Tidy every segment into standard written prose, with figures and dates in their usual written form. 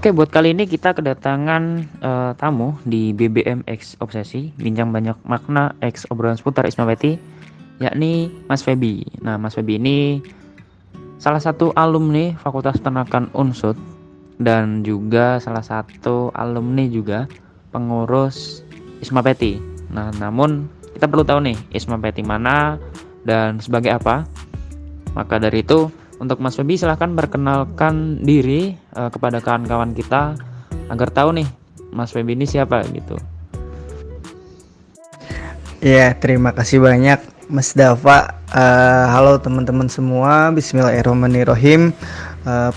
Oke, buat kali ini kita kedatangan tamu di BBM X Obsesi, bincang banyak makna X obrolan seputar Isma Peti, yakni Mas Feby. Nah, Mas Feby ini salah satu alumni Fakultas Peternakan Unsud dan juga salah satu alumni juga pengurus Isma Peti. Nah, namun kita perlu tahu nih Isma Peti mana dan sebagai apa. Maka dari itu, untuk Mas Feby silahkan perkenalkan diri kepada kawan-kawan kita agar tahu nih Mas Feby ini siapa gitu. Ya, terima kasih banyak Mas Dava. Halo teman-teman semua, Bismillahirrahmanirrahim.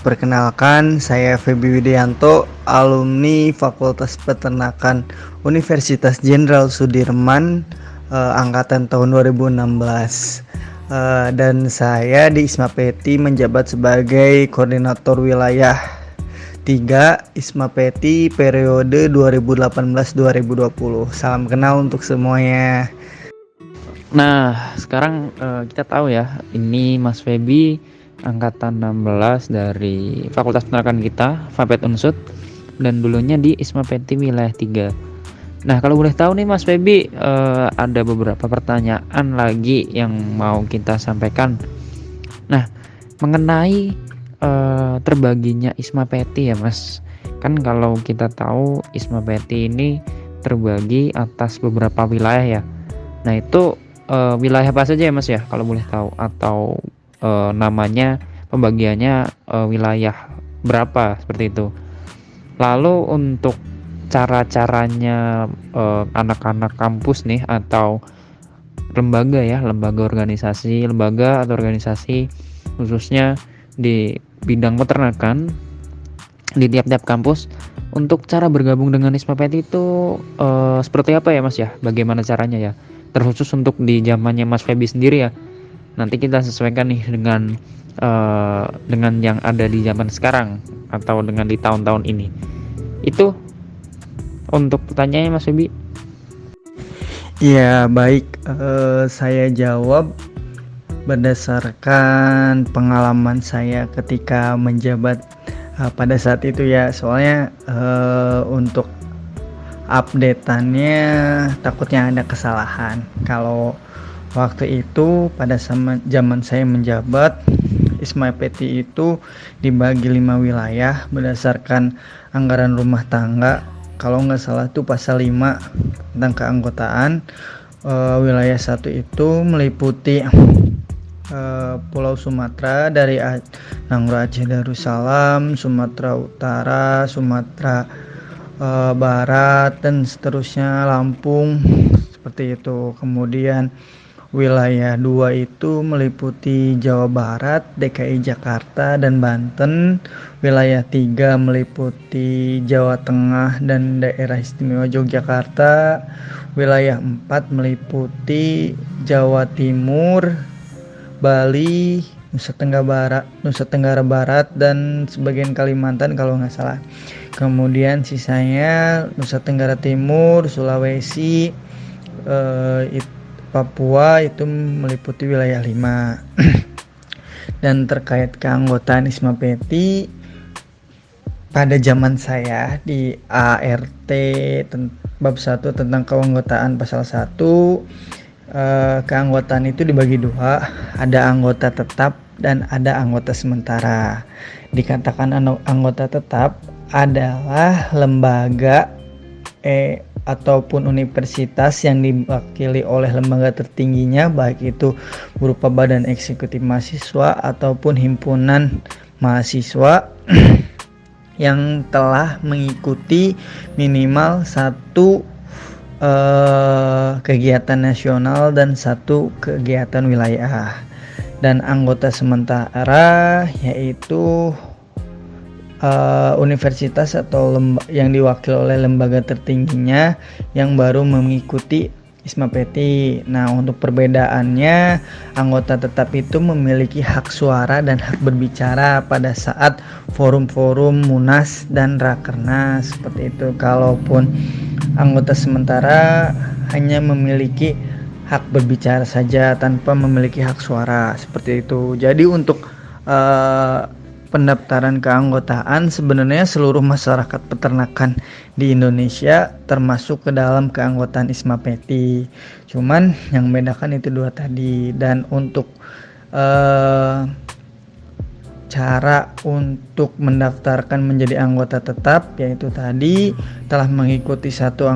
Perkenalkan, saya Feby Widianto, alumni Fakultas Peternakan Universitas Jenderal Sudirman, angkatan tahun 2016. Dan saya di Isma Peti menjabat sebagai koordinator wilayah 3 Isma Peti periode 2018-2020. Salam kenal untuk semuanya. Nah, sekarang kita tahu ya, ini Mas Feby angkatan 16 dari Fakultas Peternakan kita, Fapet Unsud, dan dulunya di Isma Peti wilayah 3. Nah, kalau boleh tahu nih Mas Feby, ada beberapa pertanyaan lagi yang mau kita sampaikan. Nah, mengenai terbaginya Isma Peti ya Mas. Kan kalau kita tahu Isma Peti ini terbagi atas beberapa wilayah ya. Nah, itu wilayah apa saja ya Mas ya, kalau boleh tahu, atau namanya pembagiannya wilayah berapa seperti itu. Lalu untuk cara-caranya anak-anak kampus nih atau lembaga atau organisasi khususnya di bidang peternakan di tiap-tiap kampus, untuk cara bergabung dengan Isma Peti itu seperti apa ya Mas ya? Bagaimana caranya ya? Terkhusus untuk di zamannya Mas Feby sendiri ya. Nanti kita sesuaikan nih dengan yang ada di zaman sekarang atau dengan di tahun-tahun ini. Itu untuk pertanyaannya Mas Feby. Ya, baik. Saya jawab berdasarkan pengalaman saya ketika menjabat pada saat itu ya. Soalnya untuk update-annya takutnya ada kesalahan. Kalau waktu itu pada zaman saya menjabat, Isma Peti itu dibagi 5 wilayah berdasarkan anggaran rumah tangga. Kalau nggak salah itu pasal 5 tentang keanggotaan. Wilayah 1 itu meliputi Pulau Sumatera dari Nangro Aceh Darussalam, Sumatera Utara, Sumatera Barat, dan seterusnya, Lampung, seperti itu. Kemudian wilayah 2 itu meliputi Jawa Barat, DKI Jakarta, dan Banten. Wilayah 3 meliputi Jawa Tengah dan Daerah Istimewa Yogyakarta. Wilayah 4 meliputi Jawa Timur, Bali, Nusa Tenggara Barat, dan sebagian Kalimantan kalau nggak salah. Kemudian sisanya Nusa Tenggara Timur, Sulawesi, Papua itu meliputi wilayah 5. Dan terkait keanggotaan Isma Peti, pada zaman saya di ART bab 1 tentang keanggotaan pasal 1, keanggotaan itu dibagi 2, ada anggota tetap dan ada anggota sementara. Dikatakan anggota tetap adalah lembaga ataupun universitas yang diwakili oleh lembaga tertingginya, baik itu berupa badan eksekutif mahasiswa ataupun himpunan mahasiswa yang telah mengikuti minimal 1 kegiatan nasional dan 1 kegiatan wilayah. Dan anggota sementara yaitu universitas atau yang diwakili oleh lembaga tertingginya yang baru mengikuti Isma Peti. Nah, untuk perbedaannya, anggota tetap itu memiliki hak suara dan hak berbicara pada saat forum-forum Munas dan Rakernas, seperti itu. Kalaupun anggota sementara hanya memiliki hak berbicara saja tanpa memiliki hak suara, seperti itu. Jadi untuk pendaftaran keanggotaan sebenarnya seluruh masyarakat peternakan di Indonesia termasuk ke dalam keanggotaan ISMA PETI. Cuman yang membedakan itu dua tadi. Dan untuk cara untuk mendaftarkan menjadi anggota tetap yaitu tadi telah mengikuti satu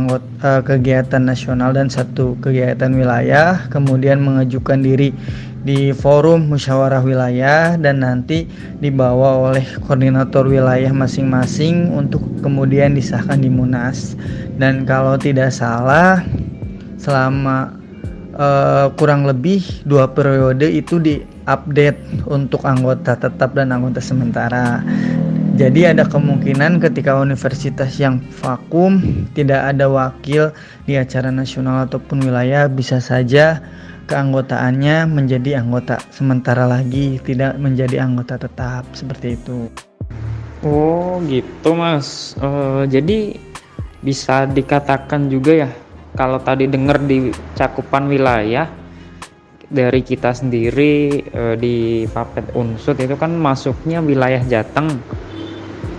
kegiatan nasional dan satu kegiatan wilayah, kemudian mengajukan diri di forum musyawarah wilayah dan nanti dibawa oleh koordinator wilayah masing-masing untuk kemudian disahkan di Munas. Dan kalau tidak salah selama kurang lebih 2 periode itu diupdate untuk anggota tetap dan anggota sementara. Jadi ada kemungkinan ketika universitas yang vakum tidak ada wakil di acara nasional ataupun wilayah, bisa saja keanggotaannya menjadi anggota sementara lagi, tidak menjadi anggota tetap, seperti itu. Oh gitu Mas. Jadi bisa dikatakan juga ya, kalau tadi dengar di cakupan wilayah dari kita sendiri di Fapet Unsut itu kan masuknya wilayah Jateng.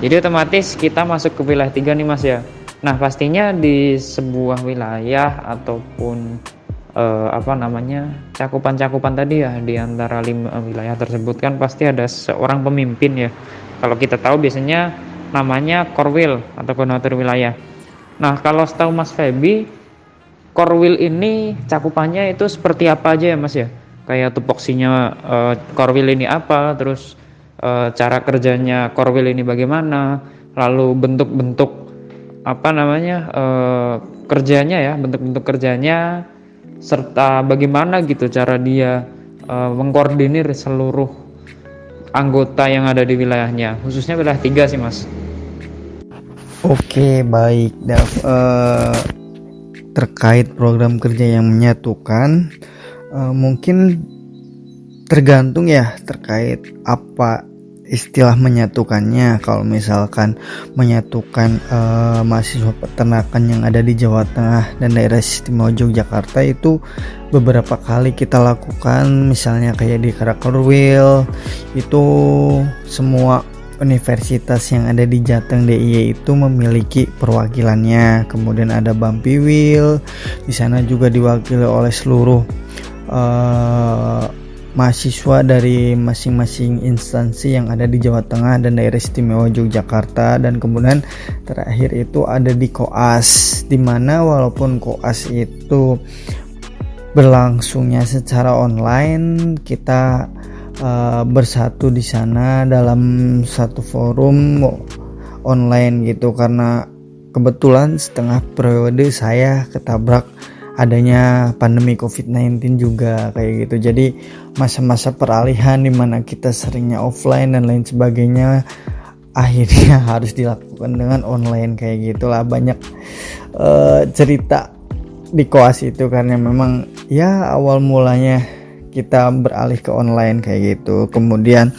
Jadi otomatis kita masuk ke wilayah 3 nih Mas ya. Nah pastinya di sebuah wilayah ataupun cakupan-cakupan tadi ya, di antara 5 wilayah tersebut kan pasti ada seorang pemimpin ya. Kalau kita tahu biasanya namanya Korwil atau koordinator wilayah. Nah kalau setahu Mas Feby, Korwil ini cakupannya itu seperti apa aja ya Mas ya? Kayak tupoksinya Korwil ini apa, terus cara kerjanya Korwil ini bagaimana, lalu bentuk-bentuk kerjanya ya, bentuk-bentuk kerjanya, serta bagaimana gitu cara dia mengkoordinir seluruh anggota yang ada di wilayahnya, khususnya wilayah 3 sih Mas. Oke, baik Dav. Terkait program kerja yang menyatukan, mungkin tergantung ya terkait apa istilah menyatukannya. Kalau misalkan menyatukan mahasiswa peternakan yang ada di Jawa Tengah dan daerah istimewa Yogyakarta itu beberapa kali kita lakukan, misalnya kayak di Karakorwil itu semua universitas yang ada di Jateng DIY itu memiliki perwakilannya. Kemudian ada Bampiwil, di sana juga diwakili oleh seluruh mahasiswa dari masing-masing instansi yang ada di Jawa Tengah dan daerah istimewa Yogyakarta. Dan kemudian terakhir itu ada di Koas, dimana walaupun Koas itu berlangsungnya secara online, kita bersatu di sana dalam satu forum online gitu, karena kebetulan setengah periode saya ketabrak adanya pandemi COVID-19 juga kayak gitu. Jadi masa-masa peralihan di mana kita seringnya offline dan lain sebagainya akhirnya harus dilakukan dengan online kayak gitulah. Banyak cerita di Koas itu karena memang ya awal mulanya kita beralih ke online kayak gitu. Kemudian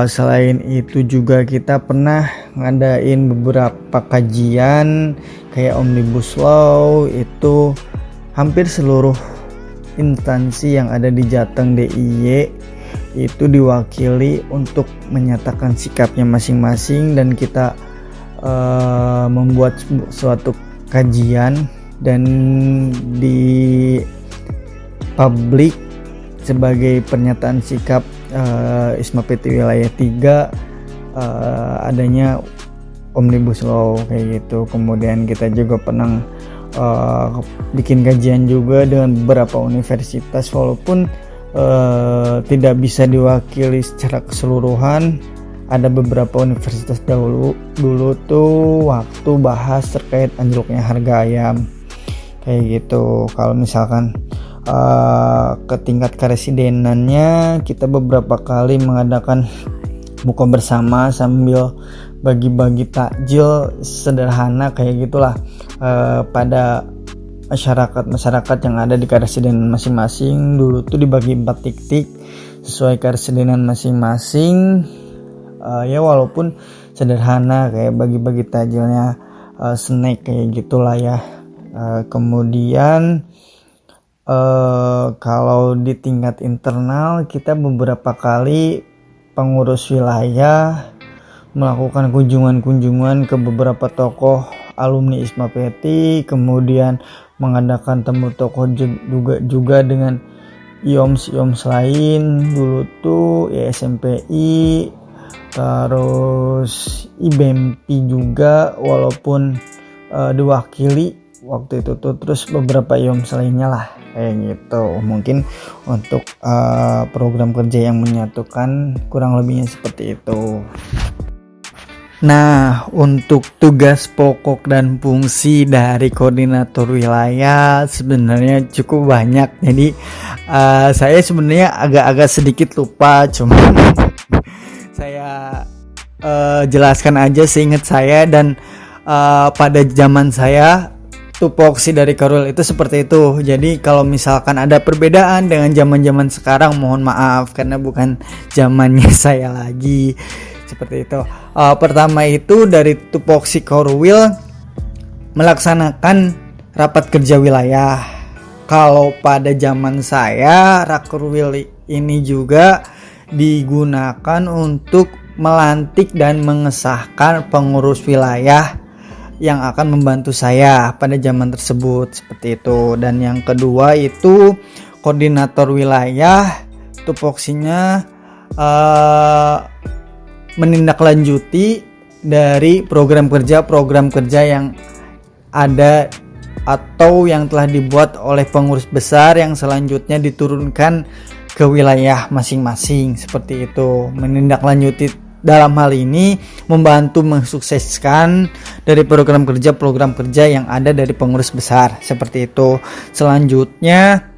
selain itu juga kita pernah ngadain beberapa kajian kayak Omnibus Law, itu hampir seluruh instansi yang ada di Jateng DIY itu diwakili untuk menyatakan sikapnya masing-masing, dan kita membuat suatu kajian dan di publik sebagai pernyataan sikap ISMA PETI wilayah 3 adanya Omnibus Law kayak gitu. Kemudian kita juga pernah bikin kajian juga dengan beberapa universitas, walaupun tidak bisa diwakili secara keseluruhan. Ada beberapa universitas dulu tuh waktu bahas terkait anjloknya harga ayam kayak gitu. Kalau misalkan ke tingkat karesidenannya, kita beberapa kali mengadakan buka bersama sambil bagi-bagi takjil sederhana kayak gitulah pada masyarakat yang ada di karesidenan masing-masing. Dulu tuh dibagi 4 titik sesuai karesidenan masing-masing, ya walaupun sederhana kayak bagi-bagi takjilnya snack kayak gitulah ya. Kemudian kalau di tingkat internal kita beberapa kali pengurus wilayah melakukan kunjungan-kunjungan ke beberapa tokoh alumni ISMA Peti, kemudian mengadakan temu tokoh juga dengan IOMS lain. Dulu tuh ISMPI, terus IBMP juga, walaupun diwakili waktu itu tuh, terus beberapa IOMS lainnya lah kayak gitu. Mungkin untuk program kerja yang menyatukan kurang lebihnya seperti itu. Nah, untuk tugas pokok dan fungsi dari koordinator wilayah sebenarnya cukup banyak. Jadi saya sebenarnya agak-agak sedikit lupa, cuman saya jelaskan aja seingat saya. Dan pada zaman saya tupoksi dari Korwil itu seperti itu. Jadi kalau misalkan ada perbedaan dengan zaman-zaman sekarang, mohon maaf karena bukan zamannya saya lagi. Seperti itu. Pertama itu dari tupoksi Korwil melaksanakan rapat kerja wilayah. Kalau pada zaman saya, Rakorwil ini juga digunakan untuk melantik dan mengesahkan pengurus wilayah yang akan membantu saya pada zaman tersebut, seperti itu. Dan yang kedua itu koordinator wilayah, tupoksinya menindaklanjuti dari program kerja yang ada atau yang telah dibuat oleh pengurus besar yang selanjutnya diturunkan ke wilayah masing-masing, seperti itu. Menindaklanjuti dalam hal ini membantu mensukseskan dari program kerja yang ada dari pengurus besar, seperti itu. Selanjutnya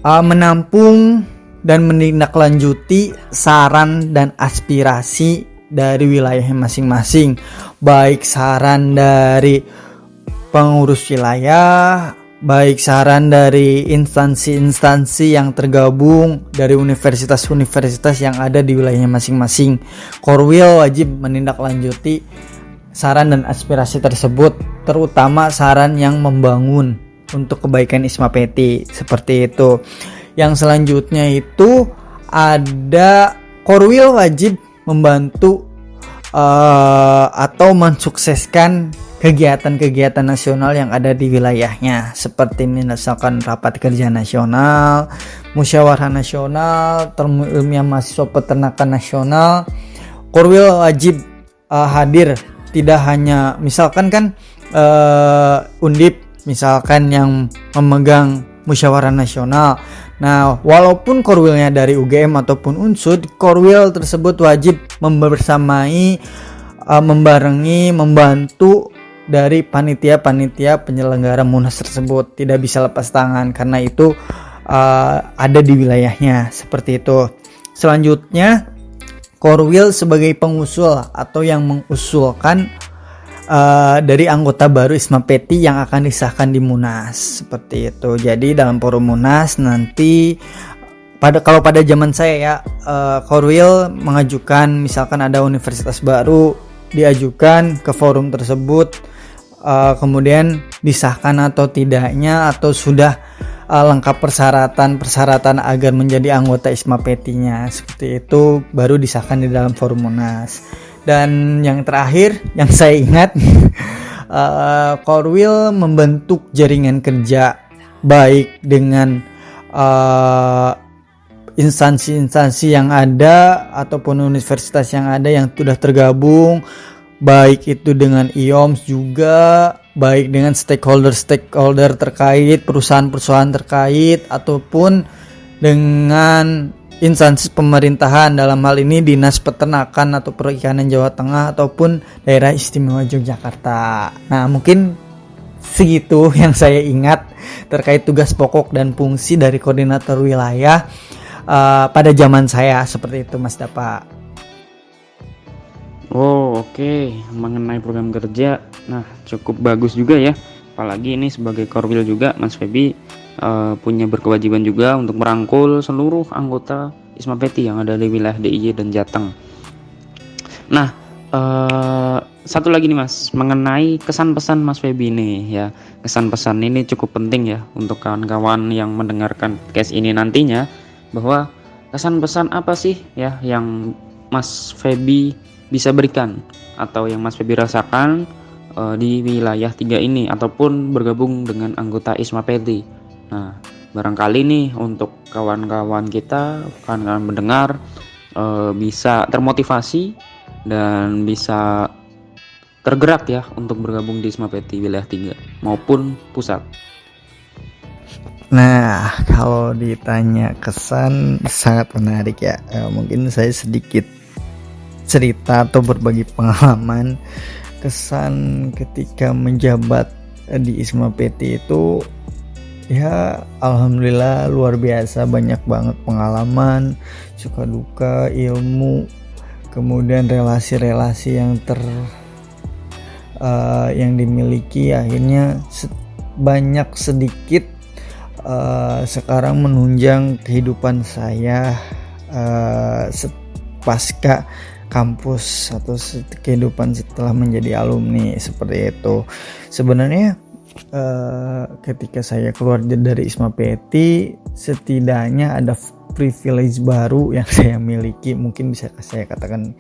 menampung dan menindaklanjuti saran dan aspirasi dari wilayah masing-masing, baik saran dari pengurus wilayah, baik saran dari instansi-instansi yang tergabung dari universitas-universitas yang ada di wilayahnya masing-masing. Korwil wajib menindaklanjuti saran dan aspirasi tersebut, terutama saran yang membangun untuk kebaikan ISMA Peti, seperti itu. Yang selanjutnya itu ada Korwil wajib membantu atau mensukseskan kegiatan-kegiatan nasional yang ada di wilayahnya, seperti misalkan rapat kerja nasional, musyawarah nasional, termu ilmiah mahasiswa peternakan nasional. Korwil wajib hadir, tidak hanya misalkan kan Undip misalkan yang memegang musyawarah nasional. Nah, walaupun Korwilnya dari UGM ataupun Unsud, Korwil tersebut wajib membersamai, membarengi, membantu dari panitia-panitia penyelenggara Munas tersebut. Tidak bisa lepas tangan karena itu ada di wilayahnya, seperti itu. Selanjutnya, Korwil sebagai pengusul atau yang mengusulkan dari anggota baru ISMA Peti yang akan disahkan di Munas, seperti itu. Jadi dalam forum Munas nanti kalau pada zaman saya ya, Korwil mengajukan misalkan ada universitas baru, diajukan ke forum tersebut, kemudian disahkan atau tidaknya, atau sudah lengkap persyaratan agar menjadi anggota ISMA Petinya, seperti itu, baru disahkan di dalam forum Munas. Dan yang terakhir yang saya ingat, Korwil membentuk jaringan kerja baik dengan instansi-instansi yang ada ataupun universitas yang ada yang sudah tergabung, baik itu dengan IOMS juga, baik dengan stakeholder terkait, perusahaan-perusahaan terkait, ataupun dengan instansi pemerintahan, dalam hal ini Dinas Peternakan atau Perikanan Jawa Tengah ataupun Daerah Istimewa Yogyakarta. Nah, mungkin segitu yang saya ingat terkait tugas pokok dan fungsi dari koordinator wilayah pada zaman saya, seperti itu, Mas Dapa. Oh, oke. Mengenai program kerja, nah cukup bagus juga ya. Apalagi ini sebagai Korwil juga, Mas Febi punya berkewajiban juga untuk merangkul seluruh anggota ISMA Peti yang ada di wilayah DIY dan Jateng. Nah, satu lagi nih Mas, mengenai kesan pesan Mas Febi nih ya. Kesan pesan ini cukup penting ya untuk kawan-kawan yang mendengarkan podcast ini nantinya, bahwa kesan pesan apa sih ya yang Mas Feby bisa berikan atau yang Mas Feby rasakan di wilayah 3 ini ataupun bergabung dengan anggota ISMA PT. Nah, barangkali nih untuk kawan-kawan kita, kawan-kawan mendengar bisa termotivasi dan bisa tergerak ya untuk bergabung di ISMA PT wilayah 3 maupun pusat. Nah, kalau ditanya kesan, sangat menarik ya. Mungkin saya sedikit cerita atau berbagi pengalaman kesan ketika menjabat di ISMA PT itu. Ya, alhamdulillah luar biasa, banyak banget pengalaman, suka duka, ilmu, kemudian relasi-relasi yang dimiliki akhirnya banyak sedikit sekarang menunjang kehidupan saya pasca kampus atau kehidupan setelah menjadi alumni seperti itu. Sebenarnya ketika saya keluar dari ISMA PT, setidaknya ada privilege baru yang saya miliki, mungkin bisa saya katakan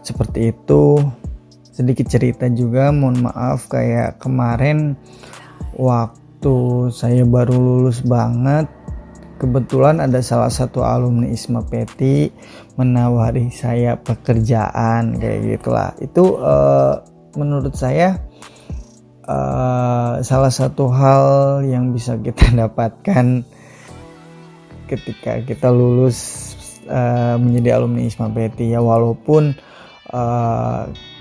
seperti itu. Sedikit cerita juga, mohon maaf, kayak kemarin waktu saya baru lulus banget, kebetulan ada salah satu alumni ISMA PT menawari saya pekerjaan kayak gitulah. Itu menurut saya salah satu hal yang bisa kita dapatkan ketika kita lulus menjadi alumni ISMA PT ya, walaupun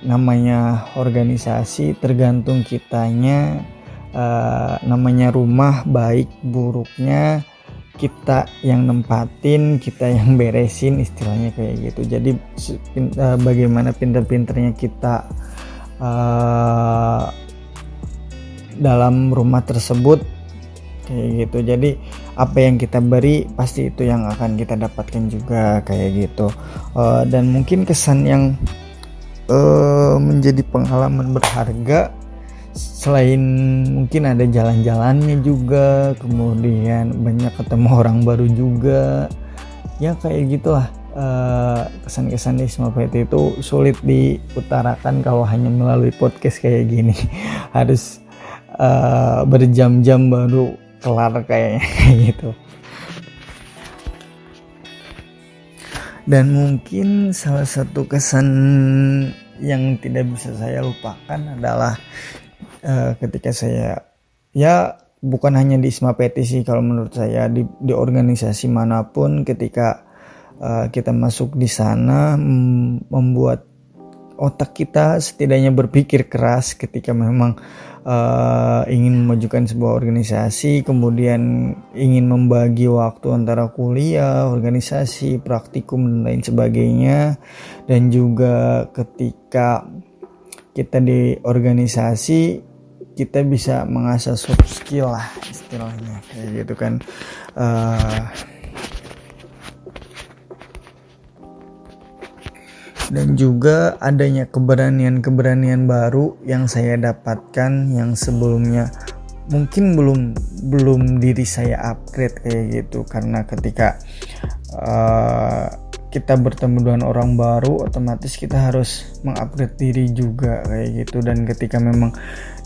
namanya organisasi tergantung kitanya, namanya rumah, baik buruknya kita yang nempatin, kita yang beresin, istilahnya kayak gitu. Jadi bagaimana pinter-pinternya kita dalam rumah tersebut kayak gitu. Jadi apa yang kita beri pasti itu yang akan kita dapatkan juga kayak gitu. Dan mungkin kesan yang menjadi pengalaman berharga, selain mungkin ada jalan-jalannya juga, kemudian banyak ketemu orang baru juga ya, kayak gitulah. Kesan-kesan di ISMA PT itu sulit diutarakan kalau hanya melalui podcast kayak gini. Harus berjam-jam baru kelar kayaknya gitu. Dan mungkin salah satu kesan yang tidak bisa saya lupakan adalah ketika saya, ya bukan hanya di ISMA PT sih, kalau menurut saya di organisasi manapun, ketika kita masuk di sana membuat otak kita setidaknya berpikir keras ketika memang ingin memajukan sebuah organisasi, kemudian ingin membagi waktu antara kuliah, organisasi, praktikum dan lain sebagainya. Dan juga ketika kita di organisasi, kita bisa mengasah soft skill lah istilahnya kayak gitu kan. Dan juga adanya keberanian baru yang saya dapatkan, yang sebelumnya mungkin belum diri saya upgrade kayak gitu. Karena ketika kita bertemu dengan orang baru, otomatis kita harus mengupgrade diri juga kayak gitu. Dan ketika memang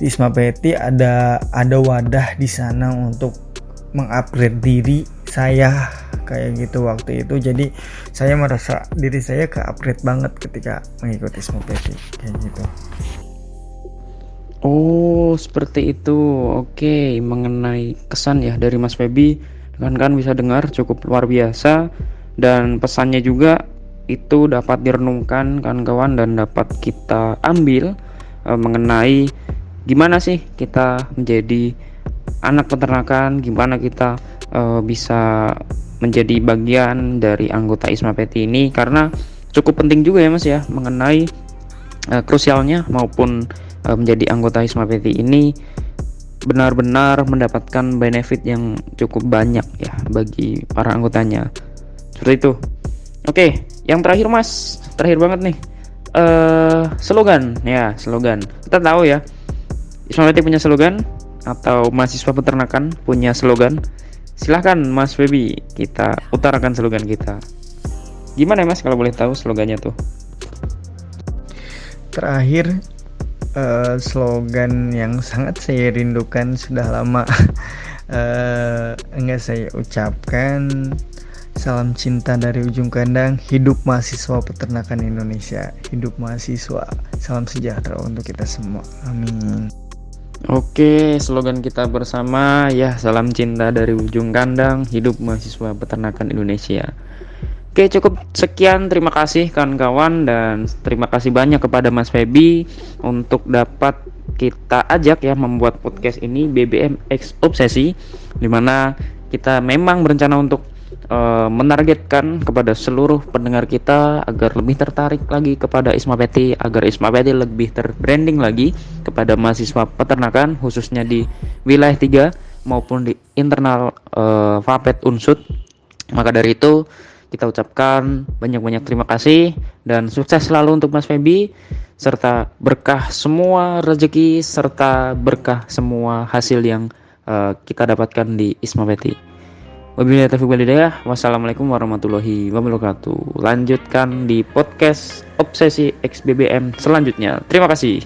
di ISMA PT ada wadah di sana untuk mengupgrade diri saya kayak gitu waktu itu. Jadi saya merasa diri saya ke-upgrade banget ketika mengikuti ISMA PT kayak gitu. Oh, seperti itu. Oke, mengenai kesan ya dari Mas Feby, kan bisa dengar cukup luar biasa, dan pesannya juga itu dapat direnungkan kawan-kawan dan dapat kita ambil mengenai gimana sih kita menjadi anak peternakan, gimana kita bisa menjadi bagian dari anggota ISMA PT ini, karena cukup penting juga ya Mas ya mengenai krusialnya maupun menjadi anggota ISMA PT ini benar-benar mendapatkan benefit yang cukup banyak ya bagi para anggotanya. Seperti itu. Oke, yang terakhir Mas, terakhir banget nih, slogan ya, slogan. Kita tahu ya ISMA PT punya slogan, atau mahasiswa peternakan punya slogan. Silahkan Mas Feby, kita utarakan slogan kita. Gimana Mas kalau boleh tahu slogannya tuh? Terakhir, slogan yang sangat saya rindukan sudah lama enggak saya ucapkan. Salam cinta dari ujung kandang, hidup mahasiswa peternakan Indonesia, hidup mahasiswa, salam sejahtera untuk kita semua, amin. Oke, slogan kita bersama ya, salam cinta dari ujung kandang, hidup mahasiswa peternakan Indonesia. Oke, cukup sekian, terima kasih kawan-kawan, dan terima kasih banyak kepada Mas Feby untuk dapat kita ajak ya membuat podcast ini, BBM X Obsesi, dimana kita memang berencana untuk menargetkan kepada seluruh pendengar kita agar lebih tertarik lagi kepada ISMA PT, agar ISMA PT lebih terbranding lagi kepada mahasiswa peternakan, khususnya di wilayah 3 maupun di internal Fapet Unsut. Maka dari itu kita ucapkan banyak-banyak terima kasih dan sukses selalu untuk Mas Feby, serta berkah semua rezeki serta berkah semua hasil yang kita dapatkan di ISMA PT. Wabillahi taufiq wal hidayah. Wassalamualaikum warahmatullahi wabarakatuh. Lanjutkan di podcast Obsesi XBBM selanjutnya. Terima kasih.